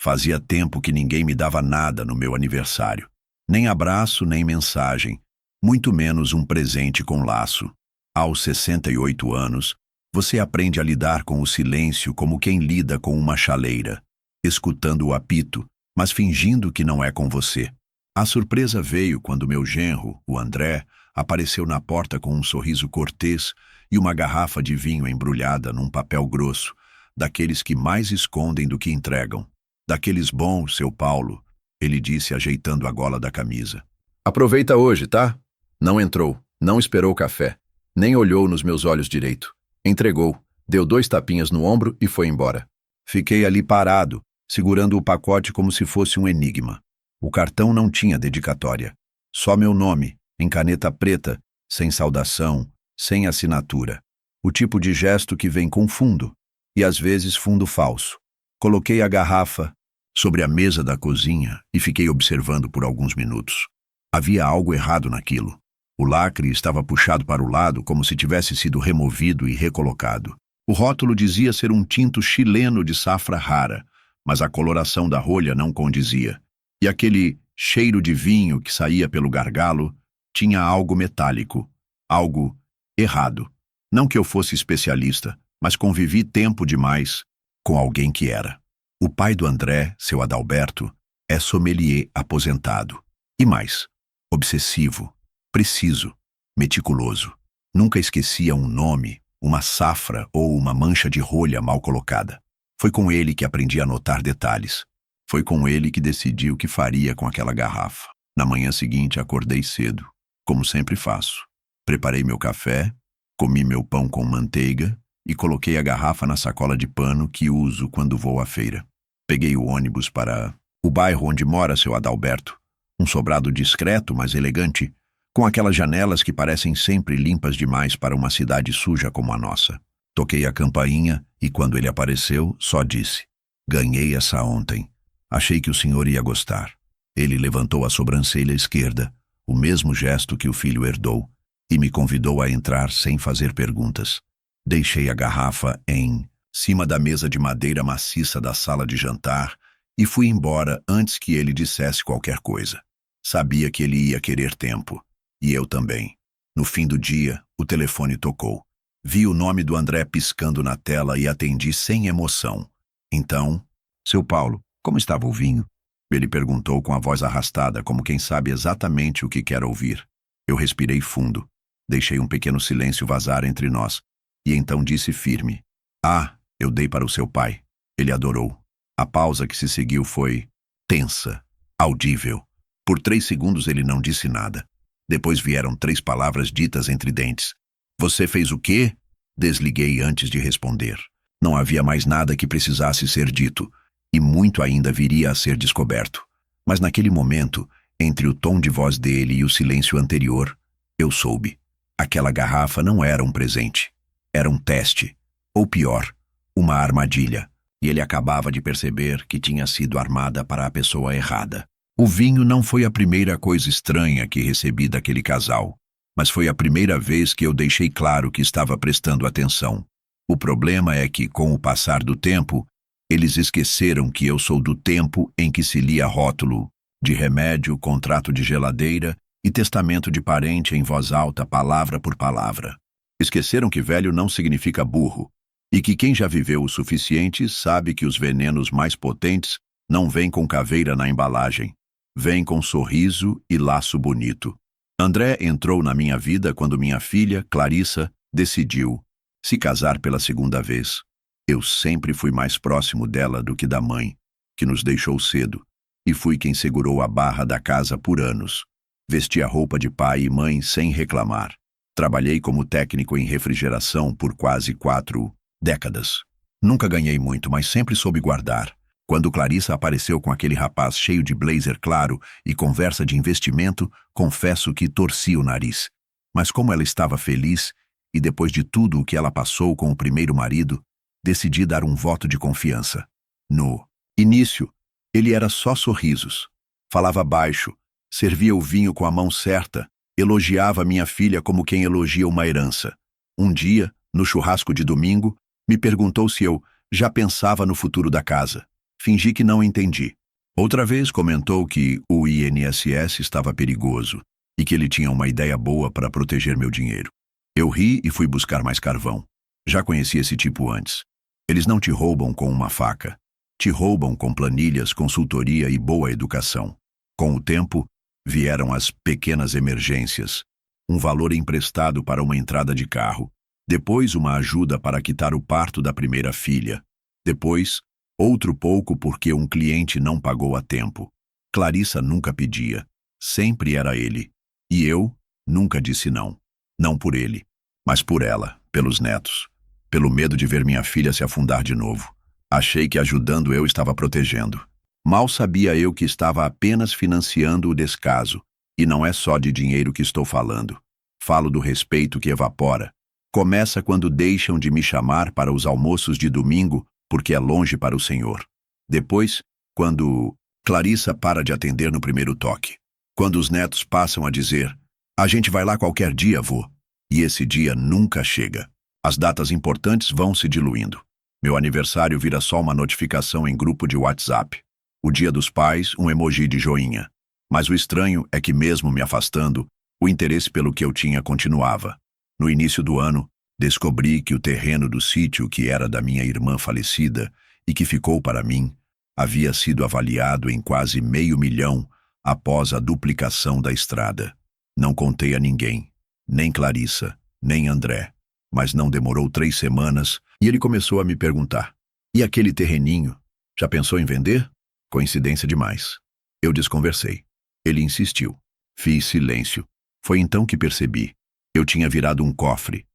Fazia tempo que ninguém me dava nada no meu aniversário. Nem abraço, nem mensagem, muito menos um presente com laço. Aos 68 anos, você aprende a lidar com o silêncio como quem lida com uma chaleira, escutando o apito, mas fingindo que não é com você. A surpresa veio quando meu genro, o André, apareceu na porta com um sorriso cortês e uma garrafa de vinho embrulhada num papel grosso, daqueles que mais escondem do que entregam. Daqueles bons, seu Paulo, ele disse ajeitando a gola da camisa. Aproveita hoje, tá? Não entrou, não esperou café, nem olhou nos meus olhos direito. Entregou, deu 2 tapinhas no ombro e foi embora. Fiquei ali parado, segurando o pacote como se fosse um enigma. O cartão não tinha dedicatória. Só meu nome, em caneta preta, sem saudação, sem assinatura. O tipo de gesto que vem com fundo, e às vezes fundo falso. Coloquei a garrafa sobre a mesa da cozinha e fiquei observando por alguns minutos. Havia algo errado naquilo. O lacre estava puxado para o lado como se tivesse sido removido e recolocado. O rótulo dizia ser um tinto chileno de safra rara, mas a coloração da rolha não condizia. E aquele cheiro de vinho que saía pelo gargalo tinha algo metálico, algo errado. Não que eu fosse especialista, mas convivi tempo demais com alguém que era. O pai do André, seu Adalberto, é sommelier aposentado. E mais, obsessivo, preciso, meticuloso. Nunca esquecia um nome, uma safra ou uma mancha de rolha mal colocada. Foi com ele que aprendi a notar detalhes. Foi com ele que decidi o que faria com aquela garrafa. Na manhã seguinte acordei cedo, como sempre faço. Preparei meu café, comi meu pão com manteiga e coloquei a garrafa na sacola de pano que uso quando vou à feira. Peguei o ônibus para o bairro onde mora seu Adalberto, um sobrado discreto, mas elegante, com aquelas janelas que parecem sempre limpas demais para uma cidade suja como a nossa. Toquei a campainha e quando ele apareceu, só disse: "Ganhei essa ontem. Achei que o senhor ia gostar." Ele levantou a sobrancelha esquerda, o mesmo gesto que o filho herdou, e me convidou a entrar sem fazer perguntas. Deixei a garrafa em cima da mesa de madeira maciça da sala de jantar e fui embora antes que ele dissesse qualquer coisa. Sabia que ele ia querer tempo, e eu também. No fim do dia, o telefone tocou. Vi o nome do André piscando na tela e atendi sem emoção. Então, "Seu Paulo, como estava o vinho?" Ele perguntou com a voz arrastada, como quem sabe exatamente o que quer ouvir. Eu respirei fundo. Deixei um pequeno silêncio vazar entre nós, e então disse firme: "Ah, eu dei para o seu pai. Ele adorou." A pausa que se seguiu foi tensa, audível. Por 3 segundos ele não disse nada. Depois vieram 3 palavras ditas entre dentes. "Você fez o quê?" Desliguei antes de responder. Não havia mais nada que precisasse ser dito, e muito ainda viria a ser descoberto. Mas naquele momento, entre o tom de voz dele e o silêncio anterior, eu soube. Aquela garrafa não era um presente. Era um teste. Ou pior, uma armadilha. E ele acabava de perceber que tinha sido armada para a pessoa errada. O vinho não foi a primeira coisa estranha que recebi daquele casal, mas foi a primeira vez que eu deixei claro que estava prestando atenção. O problema é que, com o passar do tempo, eles esqueceram que eu sou do tempo em que se lia rótulo de remédio, contrato de geladeira e testamento de parente em voz alta, palavra por palavra. Esqueceram que velho não significa burro, e que quem já viveu o suficiente sabe que os venenos mais potentes não vêm com caveira na embalagem, vêm com sorriso e laço bonito. André entrou na minha vida quando minha filha, Clarissa, decidiu se casar pela 2ª vez. Eu sempre fui mais próximo dela do que da mãe, que nos deixou cedo, e fui quem segurou a barra da casa por anos. Vesti a roupa de pai e mãe sem reclamar. Trabalhei como técnico em refrigeração por quase 4 décadas. Nunca ganhei muito, mas sempre soube guardar. Quando Clarissa apareceu com aquele rapaz cheio de blazer claro e conversa de investimento, confesso que torci o nariz. Mas como ela estava feliz, e depois de tudo o que ela passou com o primeiro marido, decidi dar um voto de confiança. No início, ele era só sorrisos. Falava baixo, servia o vinho com a mão certa, elogiava minha filha como quem elogia uma herança. Um dia, no churrasco de domingo, me perguntou se eu já pensava no futuro da casa. Fingi que não entendi. Outra vez comentou que o INSS estava perigoso e que ele tinha uma ideia boa para proteger meu dinheiro. Eu ri e fui buscar mais carvão. Já conheci esse tipo antes. Eles não te roubam com uma faca. Te roubam com planilhas, consultoria e boa educação. Com o tempo, vieram as pequenas emergências. Um valor emprestado para uma entrada de carro. Depois, uma ajuda para quitar o parto da primeira filha. Depois, outro pouco porque um cliente não pagou a tempo. Clarissa nunca pedia. Sempre era ele. E eu nunca disse não. Não por ele, mas por ela, pelos netos. Pelo medo de ver minha filha se afundar de novo. Achei que ajudando eu estava protegendo. Mal sabia eu que estava apenas financiando o descaso. E não é só de dinheiro que estou falando. Falo do respeito que evapora. Começa quando deixam de me chamar para os almoços de domingo porque é longe para o Senhor. Depois, quando Clarissa para de atender no primeiro toque. Quando os netos passam a dizer: "A gente vai lá qualquer dia, vô." E esse dia nunca chega. As datas importantes vão se diluindo. Meu aniversário vira só uma notificação em grupo de WhatsApp. O Dia dos Pais, um emoji de joinha. Mas o estranho é que mesmo me afastando, o interesse pelo que eu tinha continuava. No início do ano, descobri que o terreno do sítio que era da minha irmã falecida e que ficou para mim, havia sido avaliado em quase R$500 mil após a duplicação da estrada. Não contei a ninguém, nem Clarissa, nem André. Mas não demorou 3 semanas e ele começou a me perguntar: "E aquele terreninho? Já pensou em vender?" Coincidência demais. Eu desconversei. Ele insistiu. Fiz silêncio. Foi então que percebi. Eu tinha virado um cofre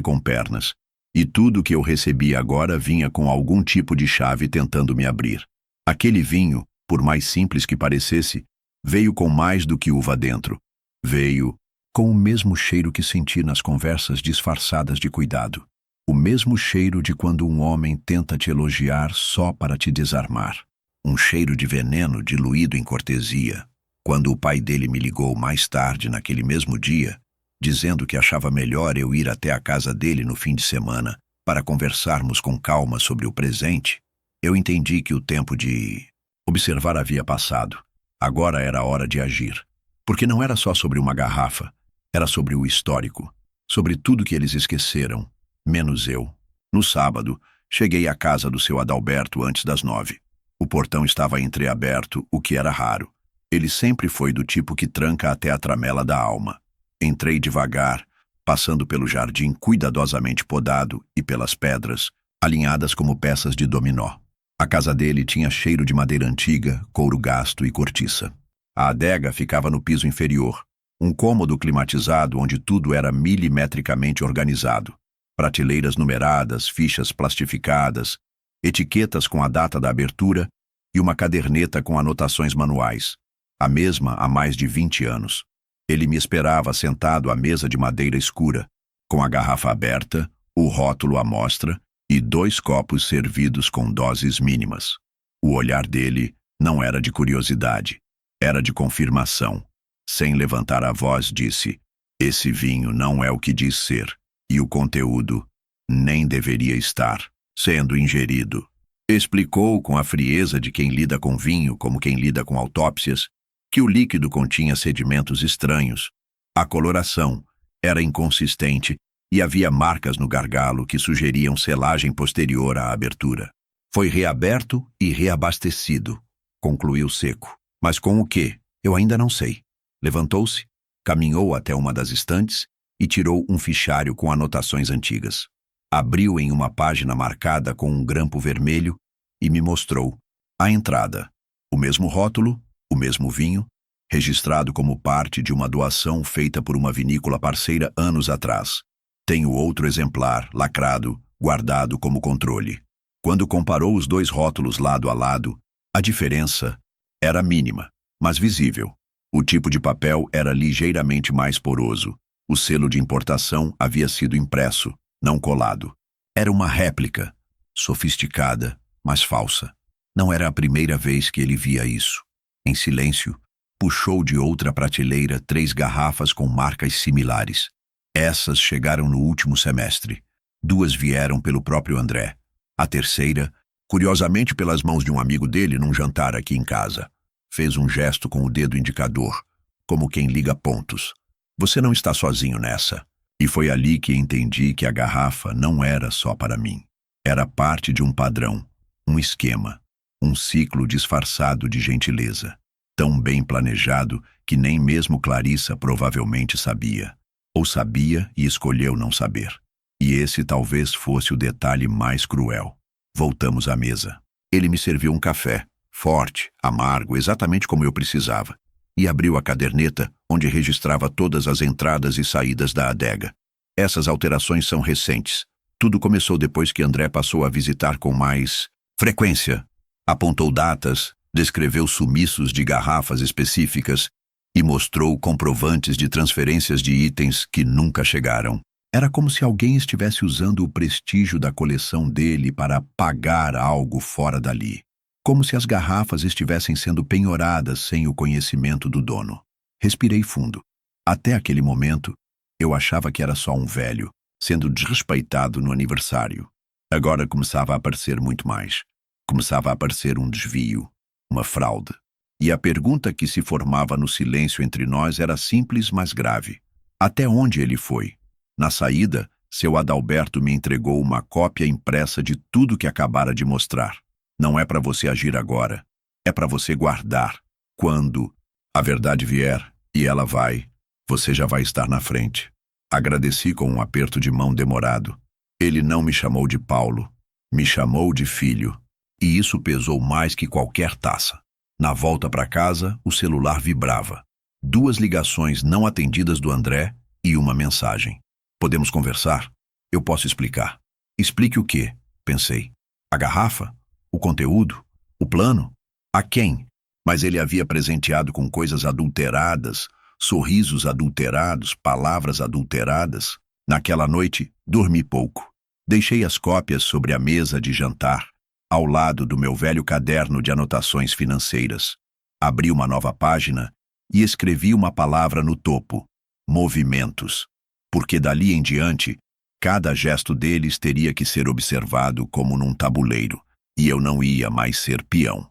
com pernas. E tudo que eu recebia agora vinha com algum tipo de chave tentando me abrir. Aquele vinho, por mais simples que parecesse, veio com mais do que uva dentro. Veio com o mesmo cheiro que senti nas conversas disfarçadas de cuidado. O mesmo cheiro de quando um homem tenta te elogiar só para te desarmar. Um cheiro de veneno diluído em cortesia. Quando o pai dele me ligou mais tarde naquele mesmo dia, dizendo que achava melhor eu ir até a casa dele no fim de semana para conversarmos com calma sobre o presente, eu entendi que o tempo de observar havia passado. Agora era a hora de agir. Porque não era só sobre uma garrafa, era sobre o histórico, sobre tudo que eles esqueceram, menos eu. No sábado, cheguei à casa do seu Adalberto antes das 9. O portão estava entreaberto, o que era raro. Ele sempre foi do tipo que tranca até a tramela da alma. Entrei devagar, passando pelo jardim cuidadosamente podado e pelas pedras, alinhadas como peças de dominó. A casa dele tinha cheiro de madeira antiga, couro gasto e cortiça. A adega ficava no piso inferior, um cômodo climatizado onde tudo era milimetricamente organizado. Prateleiras numeradas, fichas plastificadas, etiquetas com a data da abertura e uma caderneta com anotações manuais. A mesma há mais de 20 anos. Ele me esperava sentado à mesa de madeira escura, com a garrafa aberta, o rótulo à mostra e 2 copos servidos com doses mínimas. O olhar dele não era de curiosidade, era de confirmação. Sem levantar a voz, disse: "Esse vinho não é o que diz ser, e o conteúdo nem deveria estar sendo ingerido." Explicou com a frieza de quem lida com vinho como quem lida com autópsias que o líquido continha sedimentos estranhos. A coloração era inconsistente e havia marcas no gargalo que sugeriam selagem posterior à abertura. Foi reaberto e reabastecido, concluiu seco. Mas com o quê? Eu ainda não sei. Levantou-se, caminhou até uma das estantes e tirou um fichário com anotações antigas. Abriu em uma página marcada com um grampo vermelho e me mostrou a entrada. O mesmo rótulo, o mesmo vinho, registrado como parte de uma doação feita por uma vinícola parceira anos atrás. Tenho outro exemplar, lacrado, guardado como controle. Quando comparou os 2 rótulos lado a lado, a diferença era mínima, mas visível. O tipo de papel era ligeiramente mais poroso. O selo de importação havia sido impresso, não colado. Era uma réplica, sofisticada, mas falsa. Não era a primeira vez que ele via isso. Em silêncio, puxou de outra prateleira 3 garrafas com marcas similares. Essas chegaram no último semestre. 2 vieram pelo próprio André. A terceira Curiosamente, pelas mãos de um amigo dele num jantar aqui em casa. Fez um gesto com o dedo indicador, como quem liga pontos. Você não está sozinho nessa. E foi ali que entendi que a garrafa não era só para mim. Era parte de um padrão, um esquema, um ciclo disfarçado de gentileza. Tão bem planejado que nem mesmo Clarissa provavelmente sabia. Ou sabia e escolheu não saber. E esse talvez fosse o detalhe mais cruel. Voltamos à mesa. Ele me serviu um café, forte, amargo, exatamente como eu precisava, e abriu a caderneta onde registrava todas as entradas e saídas da adega. Essas alterações são recentes. Tudo começou depois que André passou a visitar com mais frequência. Apontou datas, descreveu sumiços de garrafas específicas e mostrou comprovantes de transferências de itens que nunca chegaram. Era como se alguém estivesse usando o prestígio da coleção dele para pagar algo fora dali. Como se as garrafas estivessem sendo penhoradas sem o conhecimento do dono. Respirei fundo. Até aquele momento, eu achava que era só um velho, sendo desrespeitado no aniversário. Agora começava a aparecer muito mais. Começava a aparecer um desvio, uma fraude. E a pergunta que se formava no silêncio entre nós era simples, mas grave. Até onde ele foi? Na saída, seu Adalberto me entregou uma cópia impressa de tudo que acabara de mostrar. Não é para você agir agora. É para você guardar. Quando a verdade vier, e ela vai, você já vai estar na frente. Agradeci com um aperto de mão demorado. Ele não me chamou de Paulo. Me chamou de filho. E isso pesou mais que qualquer taça. Na volta para casa, o celular vibrava. 2 ligações não atendidas do André e uma mensagem. Podemos conversar? Eu posso explicar. Explique o quê? Pensei. A garrafa? O conteúdo? O plano? A quem? Mas ele havia presenteado com coisas adulteradas, sorrisos adulterados, palavras adulteradas. Naquela noite, dormi pouco. Deixei as cópias sobre a mesa de jantar, ao lado do meu velho caderno de anotações financeiras. Abri uma nova página e escrevi uma palavra no topo: movimentos. Porque dali em diante, cada gesto deles teria que ser observado como num tabuleiro, e eu não ia mais ser peão.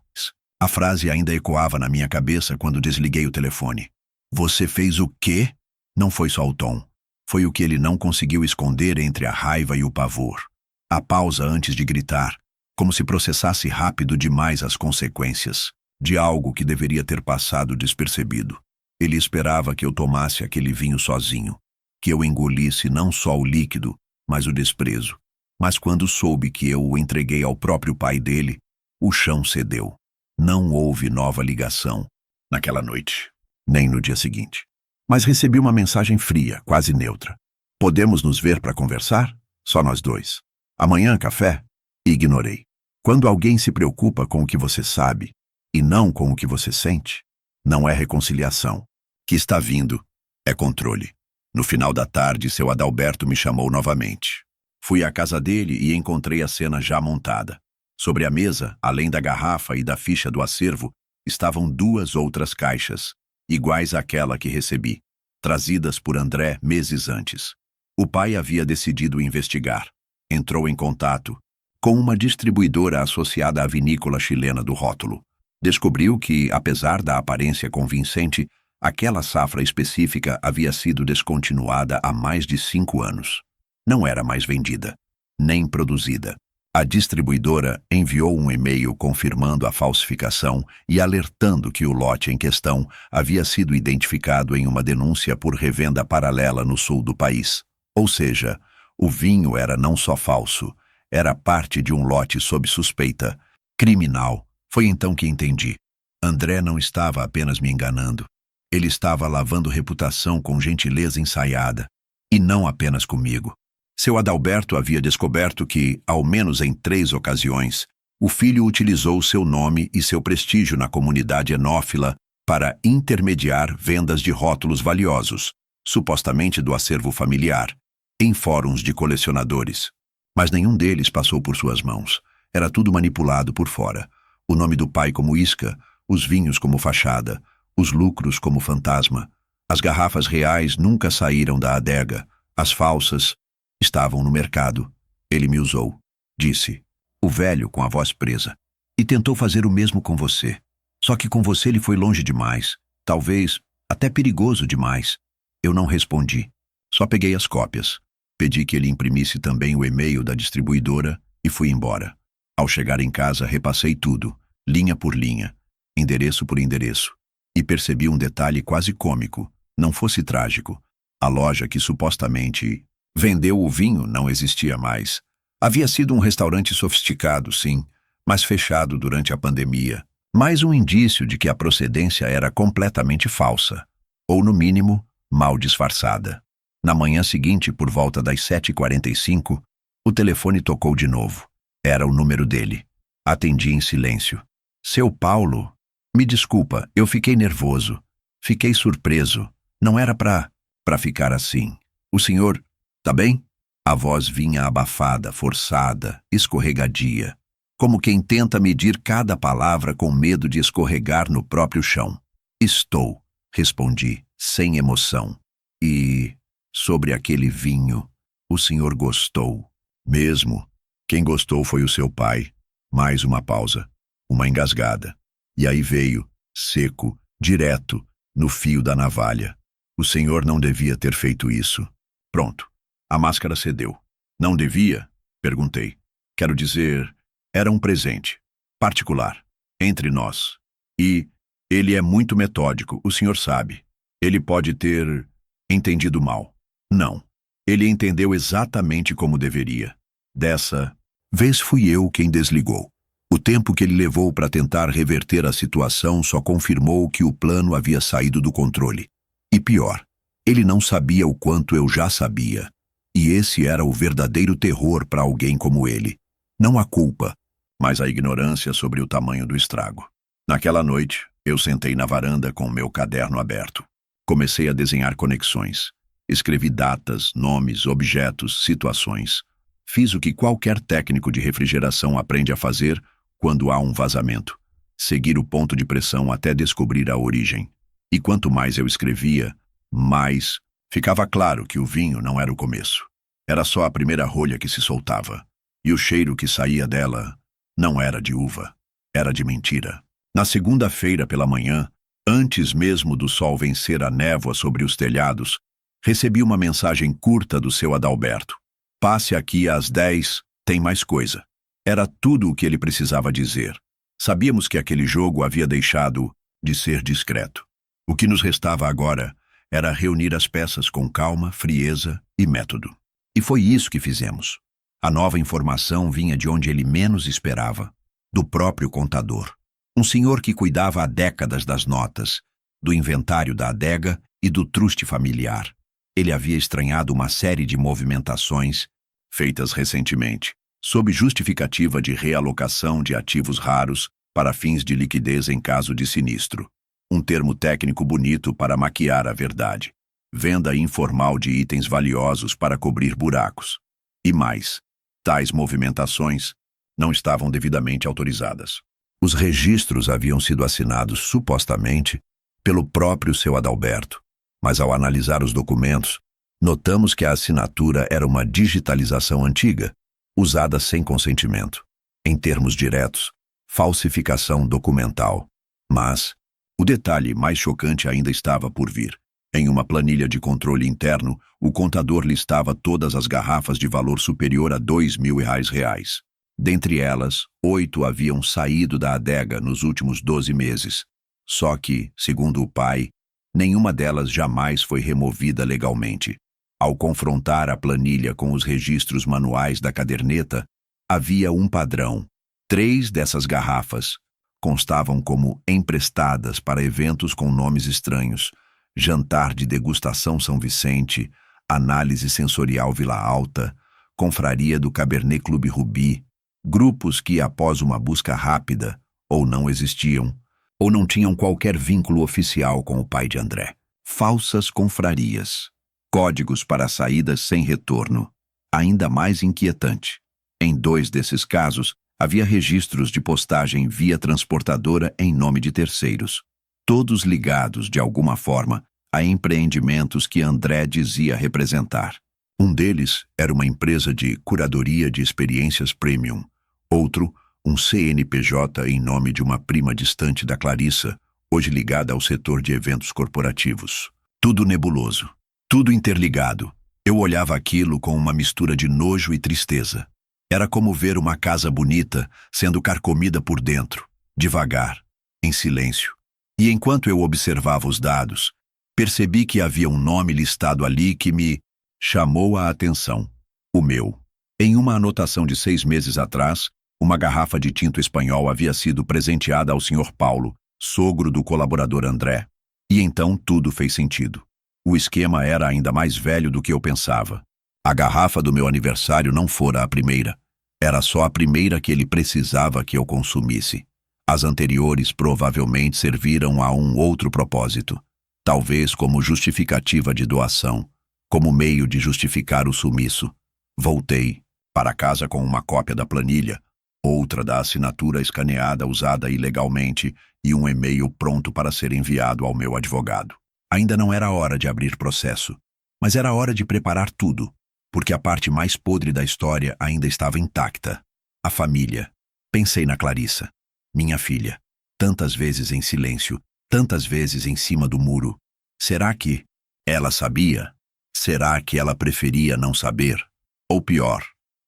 A frase ainda ecoava na minha cabeça quando desliguei o telefone. Você fez o quê? Não foi só o tom. Foi o que ele não conseguiu esconder entre a raiva e o pavor. A pausa antes de gritar, como se processasse rápido demais as consequências de algo que deveria ter passado despercebido. Ele esperava que eu tomasse aquele vinho sozinho, que eu engolisse não só o líquido, mas o desprezo. Mas quando soube que eu o entreguei ao próprio pai dele, o chão cedeu. Não houve nova ligação naquela noite, nem no dia seguinte. Mas recebi uma mensagem fria, quase neutra. Podemos nos ver para conversar? Só nós dois. Amanhã, café? Ignorei. Quando alguém se preocupa com o que você sabe, e não com o que você sente, não é reconciliação. Que está vindo é controle. No final da tarde, seu Adalberto me chamou novamente. Fui à casa dele e encontrei a cena já montada. Sobre a mesa, além da garrafa e da ficha do acervo, estavam 2 outras caixas, iguais àquela que recebi, trazidas por André meses antes. O pai havia decidido investigar. Entrou em contato com uma distribuidora associada à vinícola chilena do rótulo. Descobriu que, apesar da aparência convincente, aquela safra específica havia sido descontinuada há mais de 5 anos. Não era mais vendida, nem produzida. A distribuidora enviou um e-mail confirmando a falsificação e alertando que o lote em questão havia sido identificado em uma denúncia por revenda paralela no sul do país. Ou seja, o vinho era não só falso, era parte de um lote sob suspeita, criminal. Foi então que entendi. André não estava apenas me enganando. Ele estava lavando reputação com gentileza ensaiada, e não apenas comigo. Seu Adalberto havia descoberto que, ao menos em 3 ocasiões, o filho utilizou seu nome e seu prestígio na comunidade enófila para intermediar vendas de rótulos valiosos, supostamente do acervo familiar, em fóruns de colecionadores. Mas nenhum deles passou por suas mãos. Era tudo manipulado por fora. O nome do pai como isca, os vinhos como fachada, os lucros como fantasma. As garrafas reais nunca saíram da adega. As falsas estavam no mercado. Ele me usou. Disse: o velho com a voz presa. E tentou fazer o mesmo com você. Só que com você ele foi longe demais, talvez até perigoso demais. Eu não respondi. Só peguei as cópias. Pedi que ele imprimisse também o e-mail da distribuidora e fui embora. Ao chegar em casa, repassei tudo, linha por linha, endereço por endereço. E percebi um detalhe quase cômico, não fosse trágico. A loja que supostamente vendeu o vinho não existia mais. Havia sido um restaurante sofisticado, sim, mas fechado durante a pandemia. Mais um indício de que a procedência era completamente falsa, ou no mínimo, mal disfarçada. Na manhã seguinte, por volta das 7h45, o telefone tocou de novo. Era o número dele. Atendi em silêncio. Seu Paulo? Me desculpa, eu fiquei nervoso. Fiquei surpreso. Não era pra ficar assim. O senhor, tá bem? A voz vinha abafada, forçada, escorregadia, como quem tenta medir cada palavra com medo de escorregar no próprio chão. Estou, respondi, sem emoção. E, sobre aquele vinho, o senhor gostou. Mesmo. Quem gostou foi o seu pai. Mais uma pausa, uma engasgada. E aí veio, seco, direto, no fio da navalha. O senhor não devia ter feito isso. Pronto. A máscara cedeu. Não devia? Perguntei. Quero dizer, era um presente. Particular. Entre nós. E ele é muito metódico, o senhor sabe. Ele pode ter entendido mal. Não. Ele entendeu exatamente como deveria. Dessa vez fui eu quem desligou. O tempo que ele levou para tentar reverter a situação só confirmou que o plano havia saído do controle. E pior, ele não sabia o quanto eu já sabia. E esse era o verdadeiro terror para alguém como ele. Não a culpa, mas a ignorância sobre o tamanho do estrago. Naquela noite, eu sentei na varanda com meu caderno aberto. Comecei a desenhar conexões. Escrevi datas, nomes, objetos, situações. Fiz o que qualquer técnico de refrigeração aprende a fazer quando há um vazamento. Seguir o ponto de pressão até descobrir a origem. E quanto mais eu escrevia, mais ficava claro que o vinho não era o começo. Era só a primeira rolha que se soltava. E o cheiro que saía dela não era de uva, era de mentira. Na segunda-feira pela manhã, antes mesmo do sol vencer a névoa sobre os telhados, recebi uma mensagem curta do seu Adalberto. Passe aqui às 10, tem mais coisa. Era tudo o que ele precisava dizer. Sabíamos que aquele jogo havia deixado de ser discreto. O que nos restava agora era reunir as peças com calma, frieza e método. E foi isso que fizemos. A nova informação vinha de onde ele menos esperava, do próprio contador. Um senhor que cuidava há décadas das notas, do inventário da adega e do truste familiar. Ele havia estranhado uma série de movimentações, feitas recentemente, sob justificativa de realocação de ativos raros para fins de liquidez em caso de sinistro. Um termo técnico bonito para maquiar a verdade. Venda informal de itens valiosos para cobrir buracos. E mais, tais movimentações não estavam devidamente autorizadas. Os registros haviam sido assinados, supostamente, pelo próprio seu Adalberto, mas ao analisar os documentos, notamos que a assinatura era uma digitalização antiga, usada sem consentimento. Em termos diretos, falsificação documental. Mas o detalhe mais chocante ainda estava por vir. Em uma planilha de controle interno, o contador listava todas as garrafas de valor superior a R$ 2.000. Dentre elas, 8 haviam saído da adega nos últimos 12 meses. Só que, segundo o pai, nenhuma delas jamais foi removida legalmente. Ao confrontar a planilha com os registros manuais da caderneta, havia um padrão. 3 dessas garrafas constavam como emprestadas para eventos com nomes estranhos: Jantar de Degustação São Vicente, Análise Sensorial Vila Alta, Confraria do Cabernet Clube Rubi, grupos que, após uma busca rápida, ou não existiam, ou não tinham qualquer vínculo oficial com o pai de André. Falsas confrarias. Códigos para saídas sem retorno. Ainda mais inquietante. Em 2 desses casos, havia registros de postagem via transportadora em nome de terceiros, todos ligados, de alguma forma, a empreendimentos que André dizia representar. Um deles era uma empresa de curadoria de experiências premium, Outro, um CNPJ em nome de uma prima distante da Clarissa, hoje ligada ao setor de eventos corporativos. Tudo nebuloso, tudo interligado. Eu olhava aquilo com uma mistura de nojo e tristeza. Era como ver uma casa bonita sendo carcomida por dentro, devagar, em silêncio. E enquanto eu observava os dados, percebi que havia um nome listado ali que me chamou a atenção. O meu. Em uma anotação de 6 meses atrás, uma garrafa de tinto espanhol havia sido presenteada ao Sr. Paulo, sogro do colaborador André. E então tudo fez sentido. O esquema era ainda mais velho do que eu pensava. A garrafa do meu aniversário não fora a primeira. Era só a primeira que ele precisava que eu consumisse. As anteriores provavelmente serviram a um outro propósito. Talvez como justificativa de doação, como meio de justificar o sumiço. Voltei para casa com uma cópia da planilha, outra da assinatura escaneada usada ilegalmente e um e-mail pronto para ser enviado ao meu advogado. Ainda não era hora de abrir processo, mas era hora de preparar tudo, porque a parte mais podre da história ainda estava intacta. A família. Pensei na Clarissa, minha filha, tantas vezes em silêncio, tantas vezes em cima do muro. Será que ela sabia? Será que ela preferia não saber? Ou pior,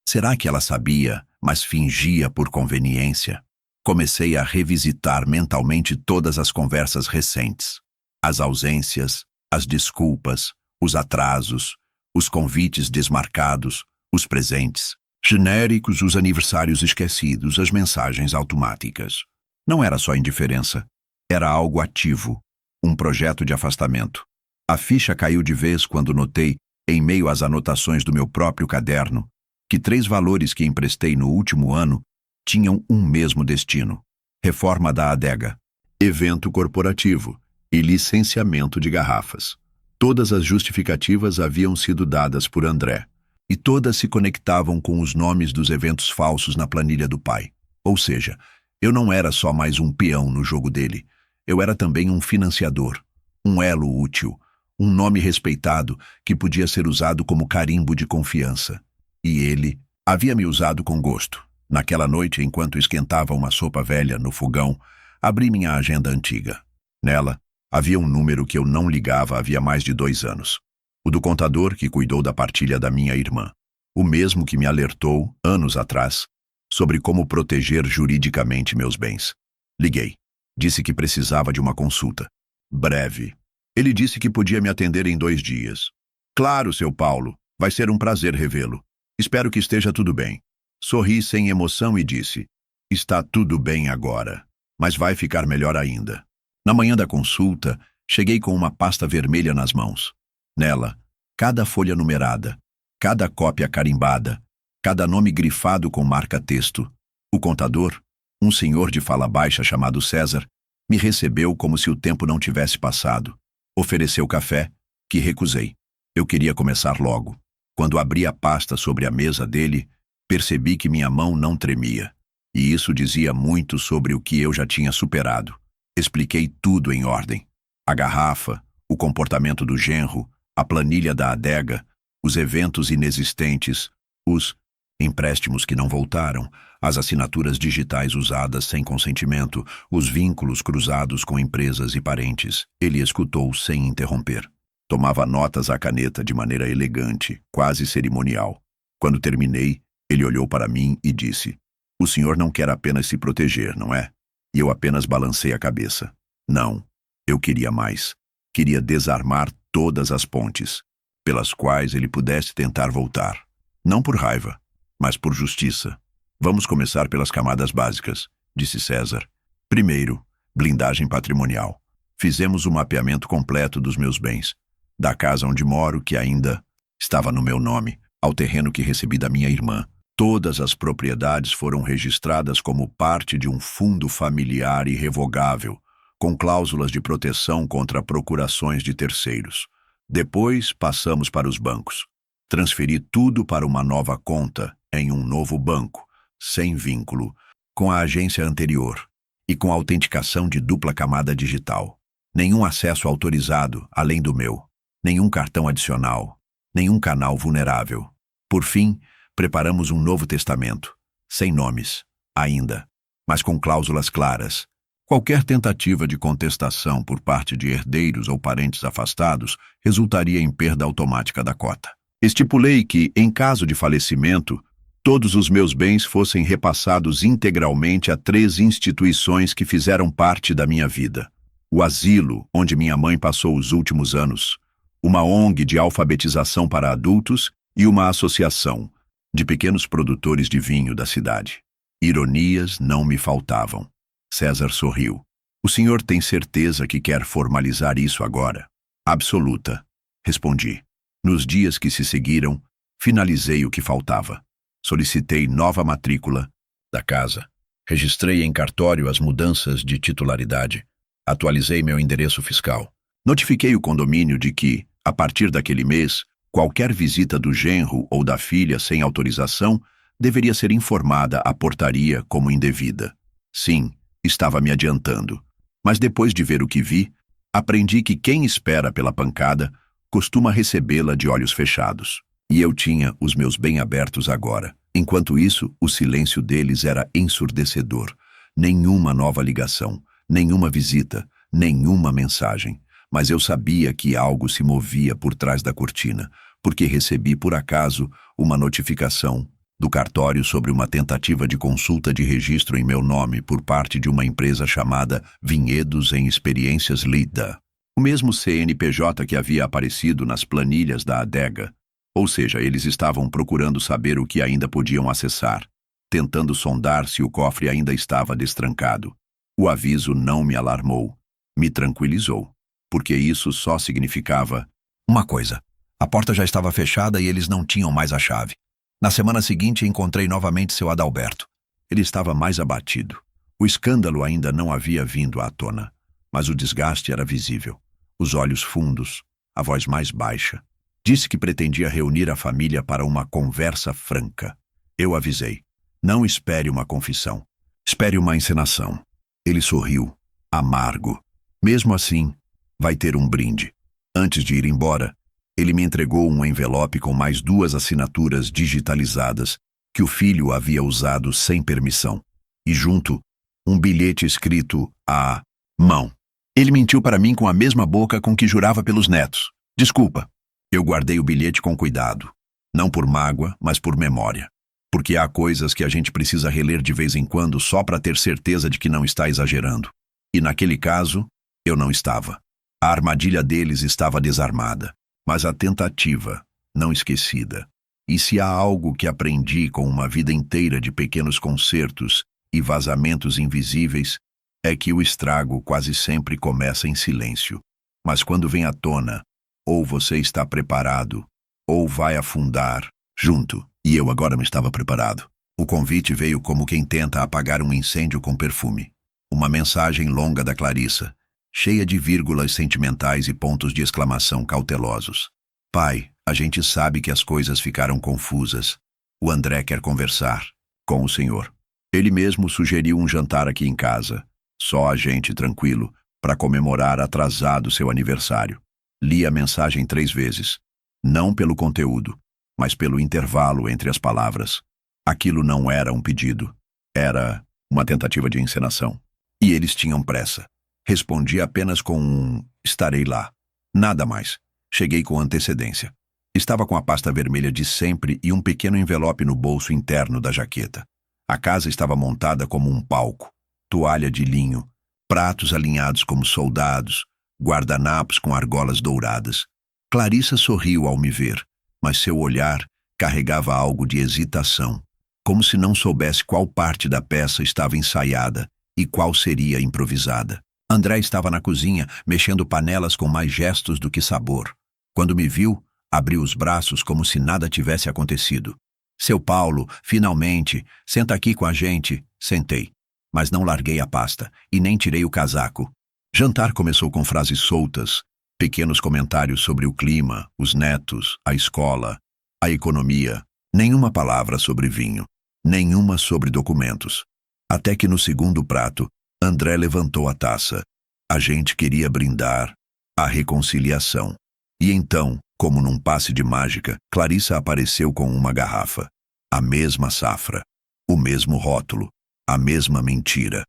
será que ela sabia, mas fingia por conveniência? Comecei a revisitar mentalmente todas as conversas recentes. As ausências, as desculpas, os atrasos, os convites desmarcados, os presentes genéricos, os aniversários esquecidos, as mensagens automáticas. Não era só indiferença, era algo ativo, um projeto de afastamento. A ficha caiu de vez quando notei, em meio às anotações do meu próprio caderno, que 3 valores que emprestei no último ano tinham um mesmo destino: reforma da adega, evento corporativo e licenciamento de garrafas. Todas as justificativas haviam sido dadas por André, e todas se conectavam com os nomes dos eventos falsos na planilha do pai. Ou seja, eu não era só mais um peão no jogo dele, eu era também um financiador, um elo útil, um nome respeitado que podia ser usado como carimbo de confiança. E ele havia me usado com gosto. Naquela noite, enquanto esquentava uma sopa velha no fogão, abri minha agenda antiga. Nela, havia um número que eu não ligava havia mais de 2 anos. O do contador que cuidou da partilha da minha irmã. O mesmo que me alertou, anos atrás, sobre como proteger juridicamente meus bens. Liguei. Disse que precisava de uma consulta. Breve. Ele disse que podia me atender em 2 dias. Claro, seu Paulo. Vai ser um prazer revê-lo. Espero que esteja tudo bem. Sorri sem emoção e disse: está tudo bem agora, mas vai ficar melhor ainda. Na manhã da consulta, cheguei com uma pasta vermelha nas mãos. Nela, cada folha numerada, cada cópia carimbada, cada nome grifado com marca-texto. O contador, um senhor de fala baixa chamado César, me recebeu como se o tempo não tivesse passado. Ofereceu café, que recusei. Eu queria começar logo. Quando abri a pasta sobre a mesa dele, percebi que minha mão não tremia. E isso dizia muito sobre o que eu já tinha superado. Expliquei tudo em ordem. A garrafa, o comportamento do genro, a planilha da adega, os eventos inexistentes, os empréstimos que não voltaram, as assinaturas digitais usadas sem consentimento, os vínculos cruzados com empresas e parentes. Ele escutou sem interromper. Tomava notas à caneta de maneira elegante, quase cerimonial. Quando terminei, ele olhou para mim e disse: o senhor não quer apenas se proteger, não é? E eu apenas balancei a cabeça. Não, eu queria mais. Queria desarmar todas as pontes, pelas quais ele pudesse tentar voltar. Não por raiva, mas por justiça. Vamos começar pelas camadas básicas, disse César. Primeiro, blindagem patrimonial. Fizemos o mapeamento completo dos meus bens, da casa onde moro, que ainda estava no meu nome, ao terreno que recebi da minha irmã. Todas as propriedades foram registradas como parte de um fundo familiar irrevogável, com cláusulas de proteção contra procurações de terceiros. Depois, passamos para os bancos. Transferi tudo para uma nova conta, em um novo banco, sem vínculo, com a agência anterior e com autenticação de dupla camada digital. Nenhum acesso autorizado, além do meu. Nenhum cartão adicional. Nenhum canal vulnerável. Por fim, preparamos um novo testamento, sem nomes, ainda, mas com cláusulas claras. Qualquer tentativa de contestação por parte de herdeiros ou parentes afastados resultaria em perda automática da cota. Estipulei que, em caso de falecimento, todos os meus bens fossem repassados integralmente a 3 instituições que fizeram parte da minha vida: o asilo, onde minha mãe passou os últimos anos, uma ONG de alfabetização para adultos e uma associação de pequenos produtores de vinho da cidade. Ironias não me faltavam. César sorriu. O senhor tem certeza que quer formalizar isso agora? Absoluta, respondi. Nos dias que se seguiram, finalizei o que faltava. Solicitei nova matrícula da casa. Registrei em cartório as mudanças de titularidade. Atualizei meu endereço fiscal. Notifiquei o condomínio de que, a partir daquele mês, qualquer visita do genro ou da filha sem autorização deveria ser informada à portaria como indevida. Sim, estava me adiantando. Mas depois de ver o que vi, aprendi que quem espera pela pancada costuma recebê-la de olhos fechados. E eu tinha os meus bem abertos agora. Enquanto isso, o silêncio deles era ensurdecedor. Nenhuma nova ligação, nenhuma visita, nenhuma mensagem. Mas eu sabia que algo se movia por trás da cortina, porque recebi, por acaso, uma notificação do cartório sobre uma tentativa de consulta de registro em meu nome por parte de uma empresa chamada Vinhedos em Experiências Lida. O mesmo CNPJ que havia aparecido nas planilhas da adega. Ou seja, eles estavam procurando saber o que ainda podiam acessar, tentando sondar se o cofre ainda estava destrancado. O aviso não me alarmou, me tranquilizou, porque isso só significava uma coisa: a porta já estava fechada e eles não tinham mais a chave. Na semana seguinte, encontrei novamente seu Adalberto. Ele estava mais abatido. O escândalo ainda não havia vindo à tona, mas o desgaste era visível. Os olhos fundos, a voz mais baixa. Disse que pretendia reunir a família para uma conversa franca. Eu avisei: não espere uma confissão. Espere uma encenação. Ele sorriu, amargo. Mesmo assim, vai ter um brinde. Antes de ir embora, ele me entregou um envelope com mais 2 assinaturas digitalizadas que o filho havia usado sem permissão. E junto, um bilhete escrito à mão. Ele mentiu para mim com a mesma boca com que jurava pelos netos. Desculpa. Eu guardei o bilhete com cuidado. Não por mágoa, mas por memória. Porque há coisas que a gente precisa reler de vez em quando só para ter certeza de que não está exagerando. E naquele caso, eu não estava. A armadilha deles estava desarmada, mas a tentativa, não esquecida. E se há algo que aprendi com uma vida inteira de pequenos concertos e vazamentos invisíveis, é que o estrago quase sempre começa em silêncio. Mas quando vem à tona, ou você está preparado, ou vai afundar junto. E eu agora me estava preparado. O convite veio como quem tenta apagar um incêndio com perfume. Uma mensagem longa da Clarissa, cheia de vírgulas sentimentais e pontos de exclamação cautelosos. Pai, a gente sabe que as coisas ficaram confusas. O André quer conversar com o senhor. Ele mesmo sugeriu um jantar aqui em casa. Só a gente tranquilo, para comemorar atrasado seu aniversário. Li a mensagem 3 vezes. Não pelo conteúdo, mas pelo intervalo entre as palavras. Aquilo não era um pedido. Era uma tentativa de encenação. E eles tinham pressa. Respondi apenas com um "estarei lá". Nada mais. Cheguei com antecedência. Estava com a pasta vermelha de sempre e um pequeno envelope no bolso interno da jaqueta. A casa estava montada como um palco. Toalha de linho, pratos alinhados como soldados, guardanapos com argolas douradas. Clarissa sorriu ao me ver, mas seu olhar carregava algo de hesitação, como se não soubesse qual parte da peça estava ensaiada e qual seria improvisada. André estava na cozinha, mexendo panelas com mais gestos do que sabor. Quando me viu, abriu os braços como se nada tivesse acontecido. Seu Paulo, finalmente, senta aqui com a gente. Sentei, mas não larguei a pasta e nem tirei o casaco. Jantar começou com frases soltas, pequenos comentários sobre o clima, os netos, a escola, a economia. Nenhuma palavra sobre vinho, nenhuma sobre documentos. Até que no segundo prato, André levantou a taça. A gente queria brindar a reconciliação. E então, como num passe de mágica, Clarissa apareceu com uma garrafa. A mesma safra, o mesmo rótulo, A mesma mentira,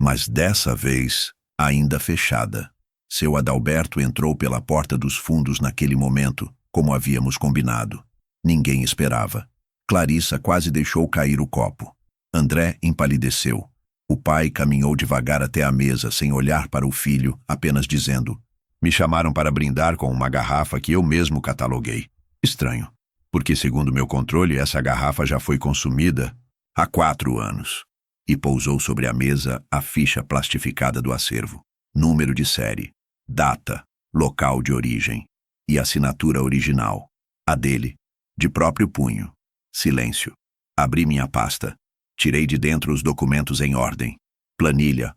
mas dessa vez ainda fechada. Seu Adalberto entrou pela porta dos fundos naquele momento, como havíamos combinado. Ninguém esperava. Clarissa quase deixou cair o copo. André empalideceu. O pai caminhou devagar até a mesa, sem olhar para o filho, apenas dizendo: "Me chamaram para brindar com uma garrafa que eu mesmo cataloguei. Estranho, porque segundo meu controle, essa garrafa já foi consumida há 4 anos. E pousou sobre a mesa a ficha plastificada do acervo. Número de série, data, local de origem e assinatura original. A dele, de próprio punho. Silêncio. Abri minha pasta. Tirei de dentro os documentos em ordem. Planilha,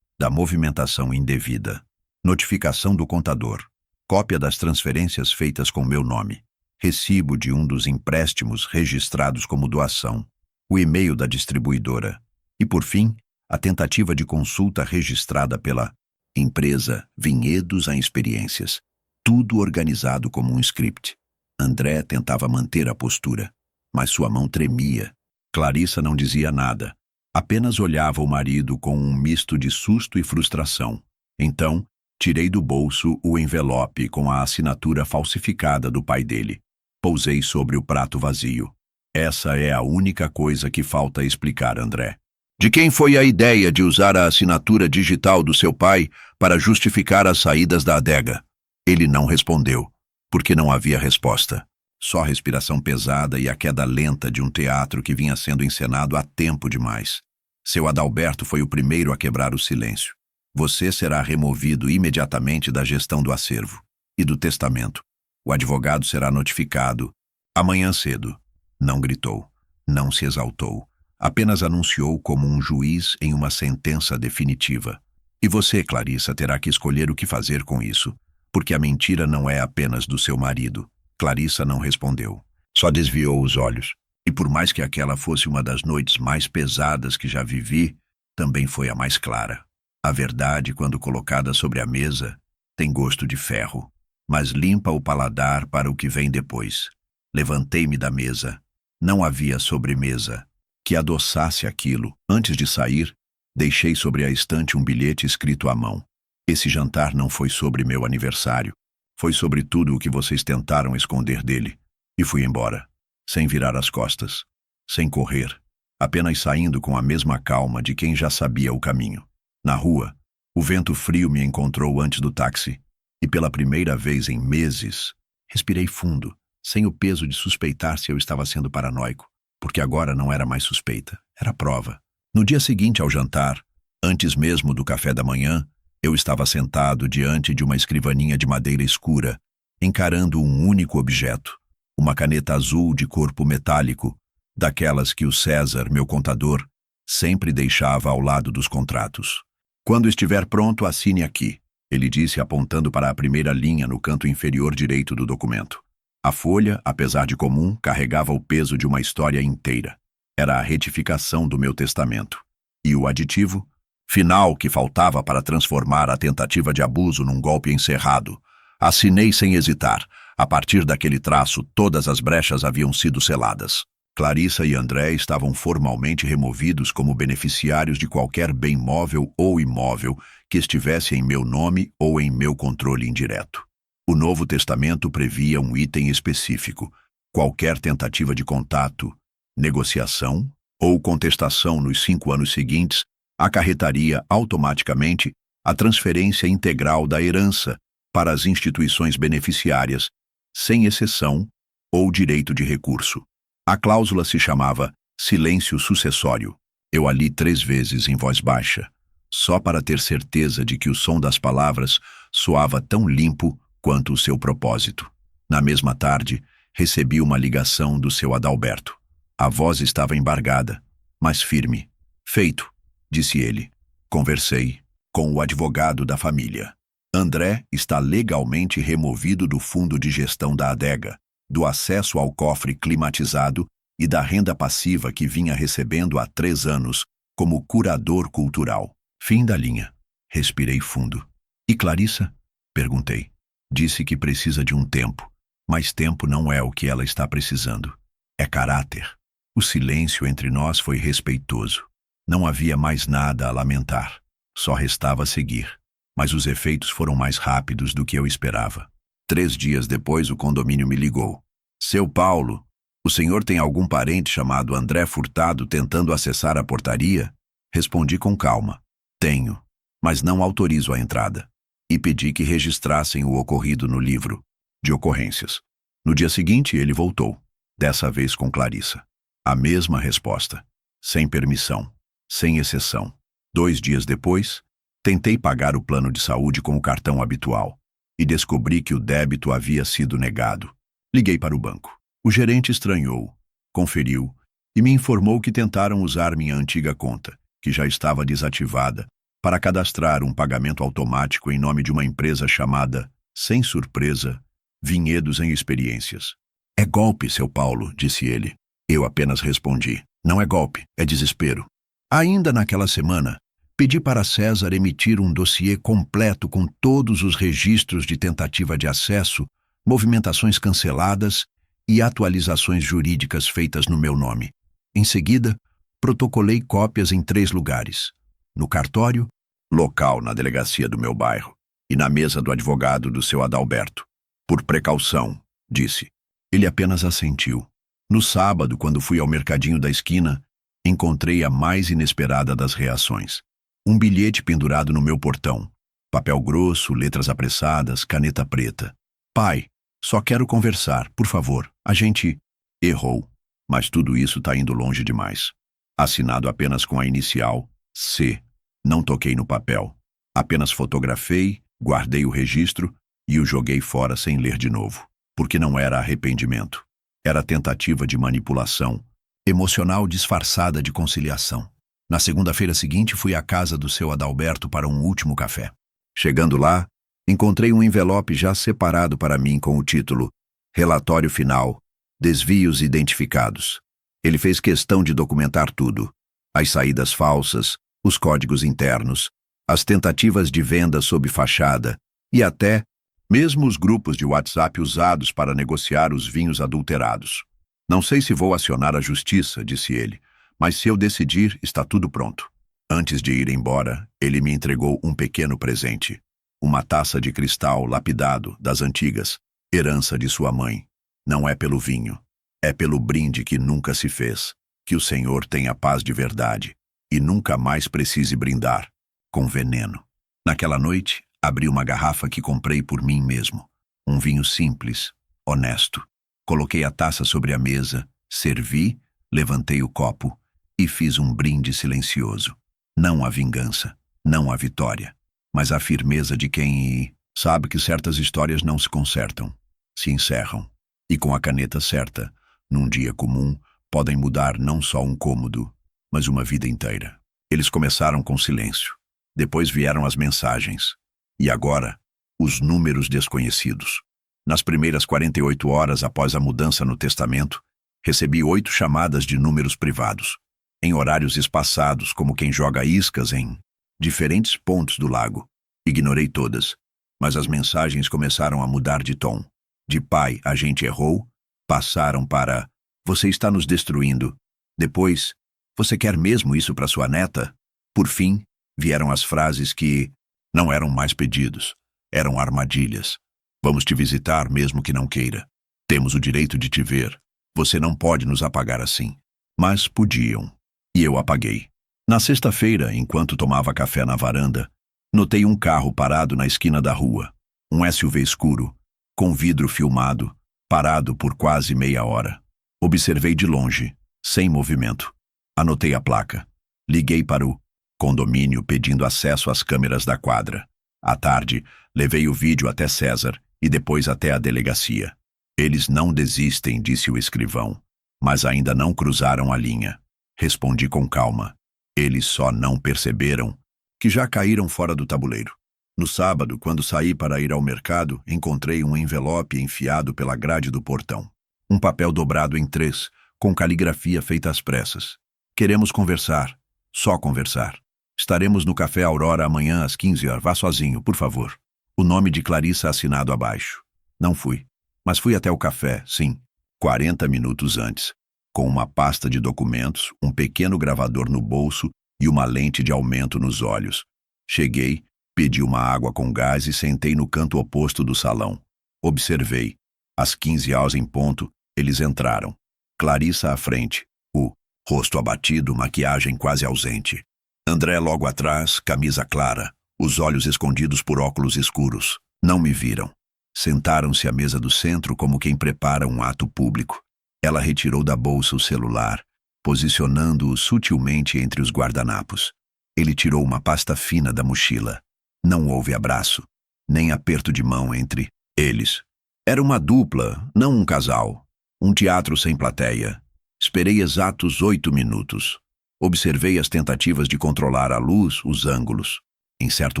da movimentação indevida. Notificação do contador. Cópia das transferências feitas com meu nome. Recibo de um dos empréstimos registrados como doação. O e-mail da distribuidora. E, por fim, a tentativa de consulta registrada pela empresa Vinhedos a Experiências. Tudo organizado como um script. André tentava manter a postura, mas sua mão tremia. Clarissa não dizia nada. Apenas olhava o marido com um misto de susto e frustração. Então, tirei do bolso o envelope com a assinatura falsificada do pai dele. Pousei sobre o prato vazio. Essa é a única coisa que falta explicar, André. De quem foi a ideia de usar a assinatura digital do seu pai para justificar as saídas da adega? Ele não respondeu, porque não havia resposta. Só respiração pesada e a queda lenta de um teatro que vinha sendo encenado há tempo demais. Seu Adalberto foi o primeiro a quebrar o silêncio. Você será removido imediatamente da gestão do acervo e do testamento. O advogado será notificado amanhã cedo. Não gritou, não se exaltou. Apenas anunciou como um juiz em uma sentença definitiva. E você, Clarissa, terá que escolher o que fazer com isso, porque a mentira não é apenas do seu marido. Clarissa não respondeu. Só desviou os olhos. E por mais que aquela fosse uma das noites mais pesadas que já vivi, também foi a mais clara. A verdade, quando colocada sobre a mesa, tem gosto de ferro, mas limpa o paladar para o que vem depois. Levantei-me da mesa. Não havia sobremesa que adoçasse aquilo. Antes de sair, deixei sobre a estante um bilhete escrito à mão. Esse jantar não foi sobre meu aniversário. Foi sobre tudo o que vocês tentaram esconder dele. E fui embora, sem virar as costas, sem correr, apenas saindo com a mesma calma de quem já sabia o caminho. Na rua, o vento frio me encontrou antes do táxi, e pela primeira vez em meses, respirei fundo, sem o peso de suspeitar se eu estava sendo paranoico, porque agora não era mais suspeita, era prova. No dia seguinte ao jantar, antes mesmo do café da manhã, eu estava sentado diante de uma escrivaninha de madeira escura, encarando um único objeto, uma caneta azul de corpo metálico, daquelas que o César, meu contador, sempre deixava ao lado dos contratos. "Quando estiver pronto, assine aqui", ele disse apontando para a primeira linha no canto inferior direito do documento. A folha, apesar de comum, carregava o peso de uma história inteira. Era a retificação do meu testamento. E o aditivo final que faltava para transformar a tentativa de abuso num golpe encerrado. Assinei sem hesitar. A partir daquele traço, todas as brechas haviam sido seladas. Clarissa e André estavam formalmente removidos como beneficiários de qualquer bem móvel ou imóvel que estivesse em meu nome ou em meu controle indireto. O Novo Testamento previa um item específico: qualquer tentativa de contato, negociação ou contestação nos 5 anos seguintes acarretaria automaticamente a transferência integral da herança para as instituições beneficiárias, sem exceção ou direito de recurso. A cláusula se chamava silêncio sucessório. Eu a li 3 vezes em voz baixa, só para ter certeza de que o som das palavras soava tão limpo quanto o seu propósito. Na mesma tarde, recebi uma ligação do seu Adalberto. A voz estava embargada, mas firme. "Feito", disse ele. Conversei com o advogado da família. André está legalmente removido do fundo de gestão da adega, do acesso ao cofre climatizado e da renda passiva que vinha recebendo há 3 anos como curador cultural. Fim da linha. Respirei fundo. "E Clarissa?", perguntei. Disse que precisa de um tempo, mas tempo não é o que ela está precisando. É caráter. O silêncio entre nós foi respeitoso. Não havia mais nada a lamentar. Só restava seguir. Mas os efeitos foram mais rápidos do que eu esperava. 3 dias depois, o condomínio me ligou. Seu Paulo, o senhor tem algum parente chamado André Furtado tentando acessar a portaria? Respondi com calma. Tenho, mas não autorizo a entrada. E pedi que registrassem o ocorrido no livro de ocorrências. No dia seguinte, ele voltou, dessa vez com Clarissa. A mesma resposta. Sem permissão, sem exceção. 2 dias depois, tentei pagar o plano de saúde com o cartão habitual e descobri que o débito havia sido negado. Liguei para o banco. O gerente estranhou, conferiu e me informou que tentaram usar minha antiga conta, que já estava desativada, para cadastrar um pagamento automático em nome de uma empresa chamada, sem surpresa, Vinhedos em Experiências. É golpe, seu Paulo, disse ele. Eu apenas respondi. Não é golpe, é desespero. Ainda naquela semana, pedi para César emitir um dossiê completo com todos os registros de tentativa de acesso, movimentações canceladas e atualizações jurídicas feitas no meu nome. Em seguida, protocolei cópias em 3 lugares. No cartório, local na delegacia do meu bairro, e na mesa do advogado do seu Adalberto. Por precaução, disse. Ele apenas assentiu. No sábado, quando fui ao mercadinho da esquina, encontrei a mais inesperada das reações. Um bilhete pendurado no meu portão. Papel grosso, letras apressadas, caneta preta. Pai, só quero conversar, por favor. A gente errou, mas tudo isso tá indo longe demais. Assinado apenas com a inicial C. Não toquei no papel. Apenas fotografei, guardei o registro e o joguei fora sem ler de novo. Porque não era arrependimento. Era tentativa de manipulação, emocional disfarçada de conciliação. Na segunda-feira seguinte, fui à casa do seu Adalberto para um último café. Chegando lá, encontrei um envelope já separado para mim com o título Relatório Final, Desvios Identificados. Ele fez questão de documentar tudo. As saídas falsas, os códigos internos, as tentativas de venda sob fachada e até mesmo os grupos de WhatsApp usados para negociar os vinhos adulterados. Não sei se vou acionar a justiça, disse ele, mas se eu decidir, está tudo pronto. Antes de ir embora, ele me entregou um pequeno presente. Uma taça de cristal lapidado, das antigas, herança de sua mãe. Não é pelo vinho, é pelo brinde que nunca se fez. Que o Senhor tenha paz de verdade e nunca mais precise brindar com veneno. Naquela noite, abri uma garrafa que comprei por mim mesmo. Um vinho simples, honesto. Coloquei a taça sobre a mesa, servi, levantei o copo e fiz um brinde silencioso. Não a vingança, não a vitória, mas a firmeza de quem sabe que certas histórias não se consertam, se encerram. E com a caneta certa, num dia comum, podem mudar não só um cômodo, mas uma vida inteira. Eles começaram com silêncio. Depois vieram as mensagens. E agora, os números desconhecidos. Nas primeiras 48 horas após a mudança no testamento, recebi 8 chamadas de números privados, em horários espaçados como quem joga iscas em diferentes pontos do lago. Ignorei todas, mas as mensagens começaram a mudar de tom. De pai, a gente errou, passaram para você está nos destruindo. Depois, você quer mesmo isso para sua neta? Por fim, vieram as frases que não eram mais pedidos, eram armadilhas. Vamos te visitar mesmo que não queira. Temos o direito de te ver. Você não pode nos apagar assim. Mas podiam. E eu apaguei. Na sexta-feira, enquanto tomava café na varanda, notei um carro parado na esquina da rua. Um SUV escuro, com vidro filmado, parado por quase meia hora. Observei de longe, sem movimento. Anotei a placa. Liguei para o condomínio pedindo acesso às câmeras da quadra. À tarde, levei o vídeo até César e depois até a delegacia. Eles não desistem, disse o escrivão, mas ainda não cruzaram a linha. Respondi com calma. Eles só não perceberam que já caíram fora do tabuleiro. No sábado, quando saí para ir ao mercado, encontrei um envelope enfiado pela grade do portão. Um papel dobrado em 3, com caligrafia feita às pressas. Queremos conversar. Só conversar. Estaremos no Café Aurora amanhã às 15 horas. Vá sozinho, por favor. O nome de Clarissa assinado abaixo. Não fui. Mas fui até o café, sim, 40 minutos antes, com uma pasta de documentos, um pequeno gravador no bolso e uma lente de aumento nos olhos. Cheguei, pedi uma água com gás e sentei no canto oposto do salão. Observei. Às 15h em ponto, eles entraram. Clarissa à frente, o rosto abatido, maquiagem quase ausente. André logo atrás, camisa clara, os olhos escondidos por óculos escuros. Não me viram. Sentaram-se à mesa do centro como quem prepara um ato público. Ela retirou da bolsa o celular, posicionando-o sutilmente entre os guardanapos. Ele tirou uma pasta fina da mochila. Não houve abraço, nem aperto de mão entre eles. Era uma dupla, não um casal. Um teatro sem plateia. Esperei exatos 8 minutos. Observei as tentativas de controlar a luz, os ângulos. Em certo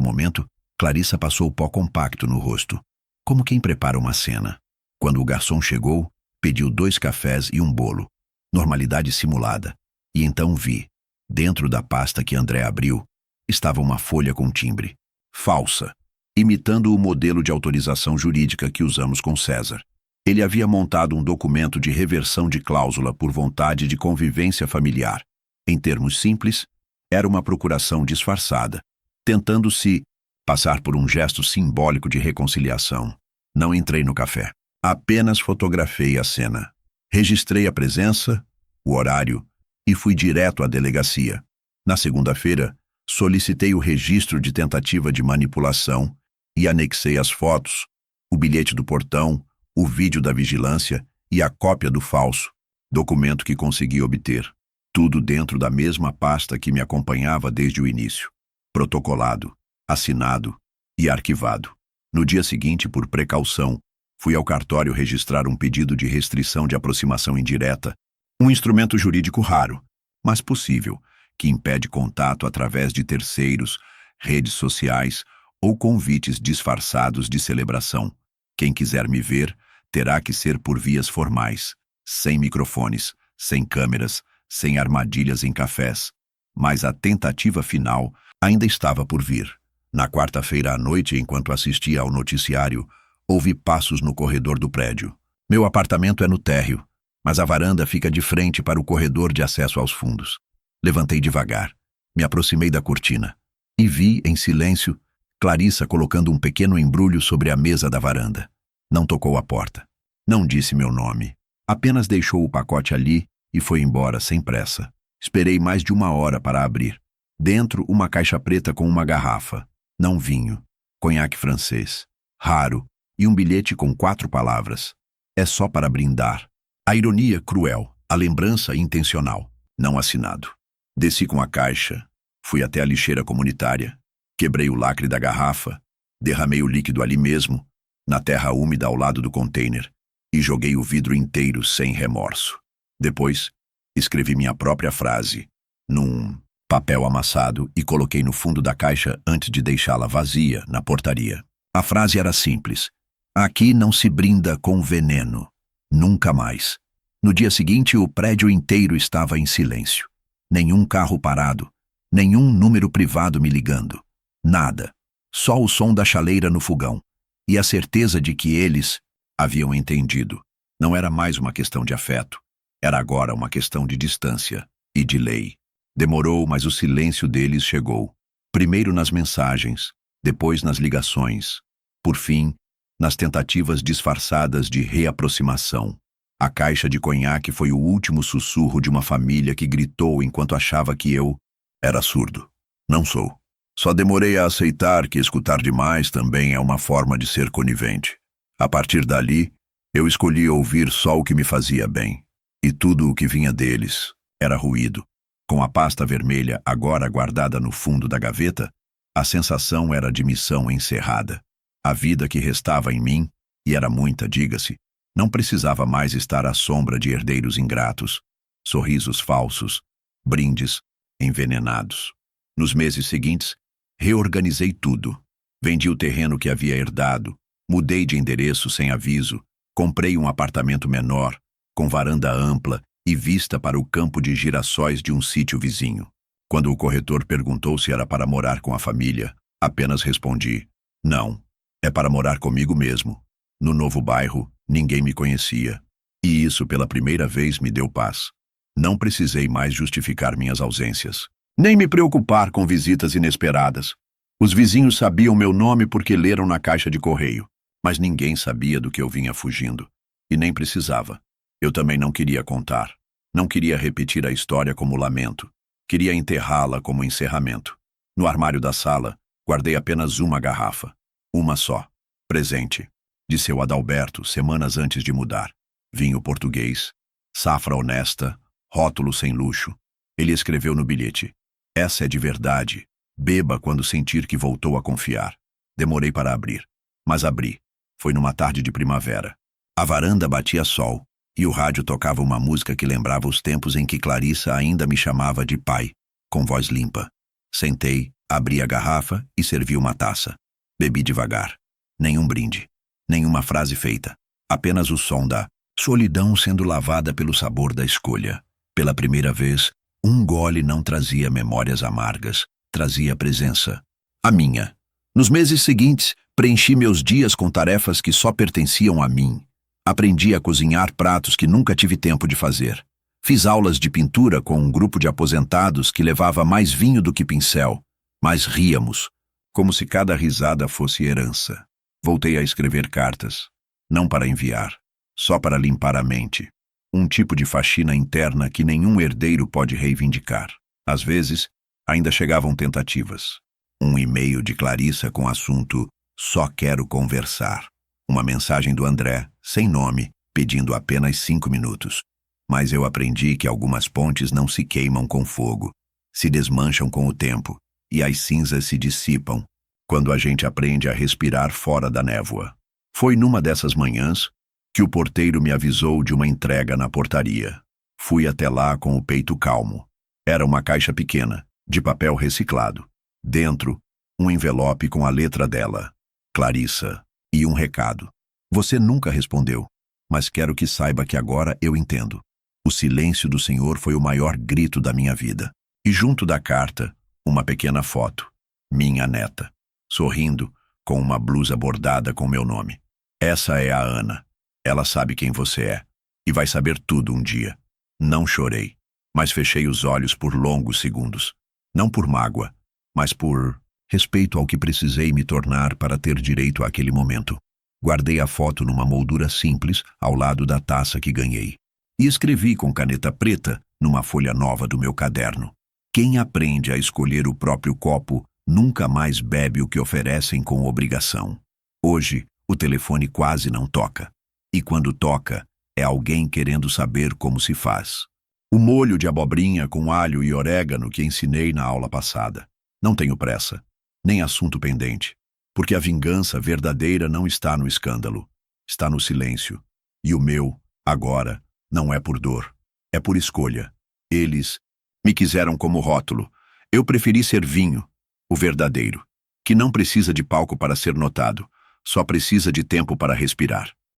momento, Clarissa passou pó compacto no rosto, como quem prepara uma cena. Quando o garçom chegou, pediu 2 cafés e um bolo. Normalidade simulada. E então vi, dentro da pasta que André abriu, estava uma folha com timbre. Falsa, imitando o modelo de autorização jurídica que usamos com César. Ele havia montado um documento de reversão de cláusula por vontade de convivência familiar. Em termos simples, era uma procuração disfarçada, tentando-se passar por um gesto simbólico de reconciliação. Não entrei no café. Apenas fotografei a cena. Registrei a presença, o horário e fui direto à delegacia. Na segunda-feira, solicitei o registro de tentativa de manipulação e anexei as fotos, o bilhete do portão, o vídeo da vigilância e a cópia do falso, documento que consegui obter. Tudo dentro da mesma pasta que me acompanhava desde o início. Protocolado, assinado e arquivado. No dia seguinte, por precaução, fui ao cartório registrar um pedido de restrição de aproximação indireta, um instrumento jurídico raro, mas possível, que impede contato através de terceiros, redes sociais ou convites disfarçados de celebração. Quem quiser me ver, terá que ser por vias formais, sem microfones, sem câmeras, sem armadilhas em cafés. Mas a tentativa final ainda estava por vir. Na quarta-feira à noite, enquanto assistia ao noticiário, ouvi passos no corredor do prédio. Meu apartamento é no térreo, mas a varanda fica de frente para o corredor de acesso aos fundos. Levantei devagar, me aproximei da cortina e vi, em silêncio, Clarissa colocando um pequeno embrulho sobre a mesa da varanda. Não tocou a porta. Não disse meu nome. Apenas deixou o pacote ali e foi embora sem pressa. Esperei mais de 1 hora para abrir. Dentro, uma caixa preta com uma garrafa. Não vinho. Conhaque francês. Raro. E um bilhete com 4 palavras. É só para brindar. A ironia cruel. A lembrança intencional. Não assinado. Desci com a caixa. Fui até a lixeira comunitária. Quebrei o lacre da garrafa. Derramei o líquido ali mesmo, na terra úmida ao lado do container, e joguei o vidro inteiro sem remorso. Depois, escrevi minha própria frase num papel amassado e coloquei no fundo da caixa antes de deixá-la vazia na portaria. A frase era simples. Aqui não se brinda com veneno. Nunca mais. No dia seguinte, o prédio inteiro estava em silêncio. Nenhum carro parado. Nenhum número privado me ligando. Nada. Só o som da chaleira no fogão. E a certeza de que eles haviam entendido. Não era mais uma questão de afeto. Era agora uma questão de distância e de lei. Demorou, mas o silêncio deles chegou. Primeiro nas mensagens, depois nas ligações. Por fim, nas tentativas disfarçadas de reaproximação. A caixa de conhaque foi o último sussurro de uma família que gritou enquanto achava que eu era surdo. Não sou. Só demorei a aceitar que escutar demais também é uma forma de ser conivente. A partir dali, eu escolhi ouvir só o que me fazia bem. E tudo o que vinha deles era ruído. Com a pasta vermelha agora guardada no fundo da gaveta, a sensação era de missão encerrada. A vida que restava em mim, e era muita, diga-se, não precisava mais estar à sombra de herdeiros ingratos, sorrisos falsos, brindes envenenados. Nos meses seguintes, reorganizei tudo. Vendi o terreno que havia herdado, mudei de endereço sem aviso, comprei um apartamento menor, com varanda ampla e vista para o campo de girassóis de um sítio vizinho. Quando o corretor perguntou se era para morar com a família, apenas respondi: não, é para morar comigo mesmo. No novo bairro, ninguém me conhecia. E isso pela primeira vez me deu paz. Não precisei mais justificar minhas ausências. nem me preocupar com visitas inesperadas. Os vizinhos sabiam meu nome porque leram na caixa de correio, mas ninguém sabia do que eu vinha fugindo. E nem precisava. Eu também não queria contar. Não queria repetir a história como lamento. Queria enterrá-la como encerramento. No armário da sala, guardei apenas uma garrafa. Uma só. Presente. De seu Adalberto, semanas antes de mudar. Vinho português. Safra honesta. Rótulo sem luxo. Ele escreveu no bilhete: "Essa é de verdade. Beba quando sentir que voltou a confiar." Demorei para abrir. Mas abri. Foi numa tarde de primavera. A varanda batia sol, e o rádio tocava uma música que lembrava os tempos em que Clarissa ainda me chamava de pai, com voz limpa. Sentei, abri a garrafa e servi uma taça. Bebi devagar. Nenhum brinde. Nenhuma frase feita. Apenas o som da solidão sendo lavada pelo sabor da escolha. Pela primeira vez, um gole não trazia memórias amargas, trazia presença. A minha. Nos meses seguintes, preenchi meus dias com tarefas que só pertenciam a mim. Aprendi a cozinhar pratos que nunca tive tempo de fazer. Fiz aulas de pintura com um grupo de aposentados que levava mais vinho do que pincel, mas ríamos, como se cada risada fosse herança. Voltei a escrever cartas, não para enviar, só para limpar a mente. Um tipo de faxina interna que nenhum herdeiro pode reivindicar. Às vezes, ainda chegavam tentativas. Um e-mail de Clarissa com assunto "Só quero conversar." Uma mensagem do André, sem nome, pedindo apenas 5 minutos. Mas eu aprendi que algumas pontes não se queimam com fogo, se desmancham com o tempo, e as cinzas se dissipam quando a gente aprende a respirar fora da névoa. Foi numa dessas manhãs que o porteiro me avisou de uma entrega na portaria. Fui até lá com o peito calmo. Era uma caixa pequena, de papel reciclado. Dentro, um envelope com a letra dela, Clarissa, e um recado. "Você nunca respondeu, mas quero que saiba que agora eu entendo. O silêncio do Senhor foi o maior grito da minha vida." E junto da carta, uma pequena foto. Minha neta, sorrindo, com uma blusa bordada com meu nome. "Essa é a Ana. Ela sabe quem você é, e vai saber tudo um dia." Não chorei, mas fechei os olhos por longos segundos. Não por mágoa, mas por respeito ao que precisei me tornar para ter direito àquele momento. Guardei a foto numa moldura simples, ao lado da taça que ganhei. E escrevi com caneta preta, numa folha nova do meu caderno: "Quem aprende a escolher o próprio copo, nunca mais bebe o que oferecem com obrigação." Hoje, o telefone quase não toca. E quando toca, é alguém querendo saber como se faz. O molho de abobrinha com alho e orégano que ensinei na aula passada. Não tenho pressa, nem assunto pendente, porque a vingança verdadeira não está no escândalo, está no silêncio. E o meu, agora, não é por dor, é por escolha. Eles me quiseram como rótulo. Eu preferi ser vinho, o verdadeiro, que não precisa de palco para ser notado, só precisa de tempo para respirar.